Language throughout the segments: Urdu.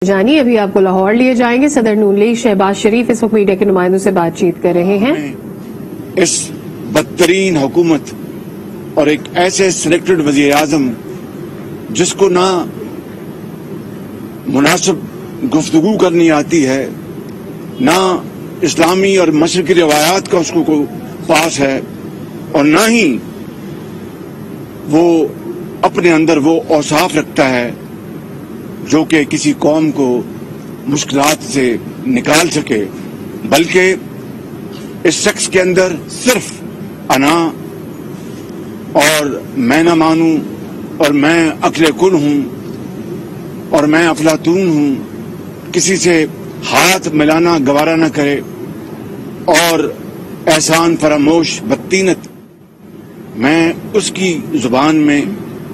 جانی ابھی آپ کو لاہور لیے جائیں گے۔ صدر نون لیگ شہباز شریف اس وقت میڈیا کے نمائندوں سے بات چیت کر رہے ہیں۔ اس بدترین حکومت اور ایک ایسے سلیکٹڈ وزیر اعظم جس کو نہ مناسب گفتگو کرنی آتی ہے، نہ اسلامی اور مشرقی روایات کا اس کو پاس ہے، اور نہ ہی وہ اپنے اندر وہ اوصاف رکھتا ہے جو کہ کسی قوم کو مشکلات سے نکال سکے، بلکہ اس شخص کے اندر صرف انا اور میں نہ مانوں اور میں عقل کل ہوں اور میں افلاطون ہوں، کسی سے ہاتھ ملانا گوارا نہ کرے، اور احسان فراموش بدطینت میں اس کی زبان میں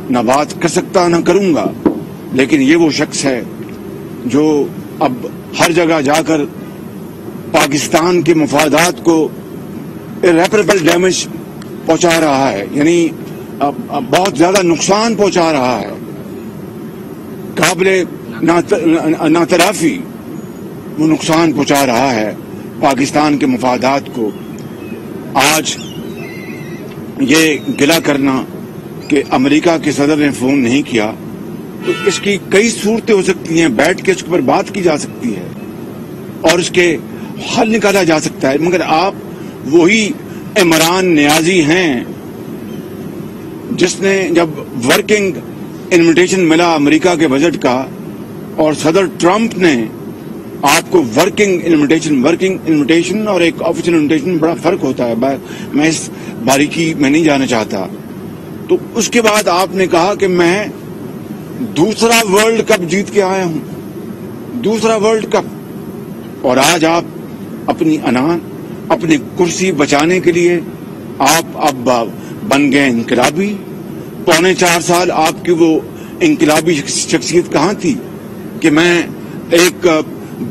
نہ بات کر سکتا نہ کروں گا، لیکن یہ وہ شخص ہے جو اب ہر جگہ جا کر پاکستان کے مفادات کو irreparable ڈیمیج پہنچا رہا ہے، یعنی بہت زیادہ نقصان پہنچا رہا ہے، قابل ناترافی وہ نقصان پہنچا رہا ہے پاکستان کے مفادات کو۔ آج یہ گلہ کرنا کہ امریکہ کے صدر نے فون نہیں کیا، تو اس کی کئی صورتیں ہو سکتی ہیں، بیٹھ کے اس پر بات کی جا سکتی ہے اور اس کے حل نکالا جا سکتا ہے، مگر آپ وہی عمران نیازی ہیں جس نے جب ورکنگ انویٹیشن ملا امریکہ کے بجٹ کا اور صدر ٹرمپ نے آپ کو ورکنگ انویٹیشن اور ایک آفیشل انویٹیشن میں بڑا فرق ہوتا ہے، میں اس باریکی میں نہیں جانا چاہتا، تو اس کے بعد آپ نے کہا کہ میں دوسرا ورلڈ کپ جیت کے آیا ہوں، دوسرا ورلڈ کپ، اور آج آپ اپنی انا اپنی کرسی بچانے کے لیے آپ اب بن گئے انقلابی۔ 4.25 سال آپ کی وہ انقلابی شخصیت کہاں تھی کہ میں ایک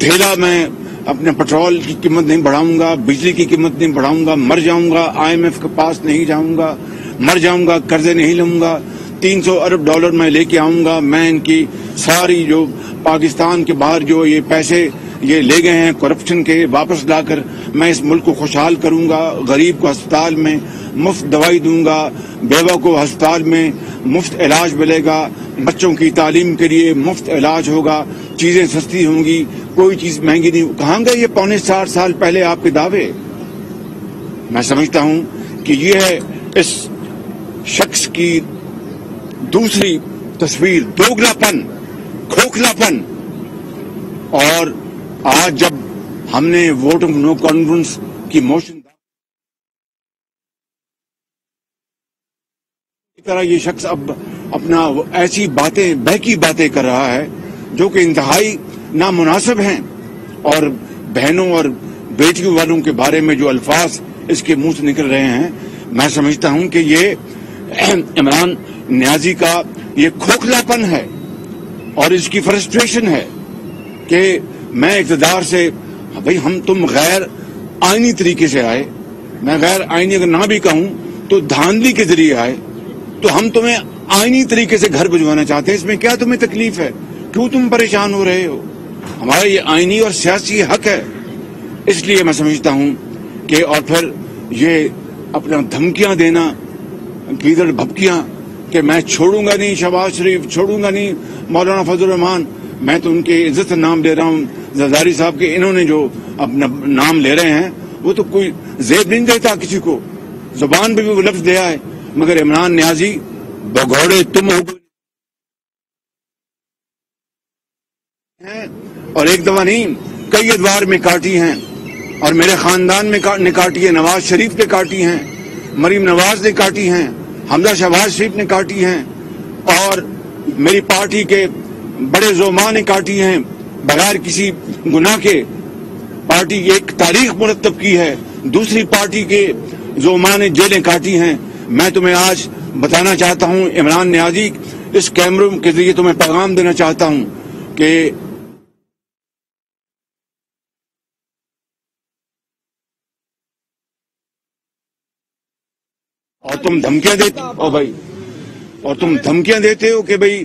دھیلا میں اپنے پٹرول کی قیمت نہیں بڑھاؤں گا، بجلی کی قیمت نہیں بڑھاؤں گا، مر جاؤں گا، IMF کے پاس نہیں جاؤں گا، مر جاؤں گا، قرضے نہیں لوں گا، 300 ارب ڈالر میں لے کے آؤں گا، میں ان کی ساری جو پاکستان کے باہر جو یہ پیسے یہ لے گئے ہیں کرپشن کے، واپس لا کر میں اس ملک کو خوشحال کروں گا، غریب کو ہسپتال میں مفت دوائی دوں گا، بیوہ کو ہسپتال میں مفت علاج ملے گا، بچوں کی تعلیم کے لیے مفت علاج ہوگا، چیزیں سستی ہوں گی، کوئی چیز مہنگی نہیں۔ کہاں گئے یہ 4.25 سال پہلے آپ کے دعوے؟ میں سمجھتا ہوں کہ یہ ہے اس شخص کی دوسری تصویر، دوگلا پن، کھوکھلا پن۔ اور آج جب ہم نے ووٹ آف نو کانفیڈنس کی موشن کی طرح یہ شخص اب اپنا ایسی باتیں بہکی باتیں کر رہا ہے جو کہ انتہائی نامناسب ہیں، اور بہنوں اور بیٹیوں والوں کے بارے میں جو الفاظ اس کے منہ سے نکل رہے ہیں، میں سمجھتا ہوں کہ یہ عمران نیازی کا یہ کھوکھلا پن ہے اور اس کی فرسٹریشن ہے کہ میں اقتدار سے بھئی تم غیر آئینی طریقے سے آئے، میں غیر آئینی اگر نہ بھی کہوں تو دھاندلی کے ذریعے آئے، تو ہم تمہیں آئینی طریقے سے گھر بھجوانا چاہتے ہیں، اس میں کیا تمہیں تکلیف ہے؟ کیوں تم پریشان ہو رہے ہو؟ ہمارا یہ آئینی اور سیاسی حق ہے۔ اس لیے میں سمجھتا ہوں کہ اور پھر یہ اپنا دھمکیاں دینا، گیدڑ بھبکیاں کہ میں چھوڑوں گا نہیں شہباز شریف، چھوڑوں گا نہیں مولانا فضل الرحمان، میں تو ان کے عزت سے نام لے رہا ہوں، زرداری صاحب کے انہوں نے جو اپنا نام لے رہے ہیں وہ تو کوئی زیب نہیں دیتا کسی کو، زبان پہ بھی وہ لفظ دیا ہے، مگر عمران نیازی بگوڑے تم ہو اور ایک دفعہ نہیں کئی ادوار میں کاٹی ہیں، اور میرے خاندان میں نے کاٹی ہے، نواز شریف نے کاٹی ہیں، مریم نواز نے کاٹی ہیں، حمزہ شہباز شریف نے کاٹی ہیں، اور میری پارٹی کے بڑے زعماء نے کاٹی ہیں، بغیر کسی گناہ کے پارٹی ایک تاریخ مرتب کی ہے، دوسری پارٹی کے زعماء نے جیلیں کاٹی ہیں۔ میں تمہیں آج بتانا چاہتا ہوں عمران نیازی، اس کیمروں کے ذریعے تمہیں پیغام دینا چاہتا ہوں کہ اور تم دھمکیاں دیتے ہو بھائی، اور تم دھمکیاں دیتے ہو کہ بھئی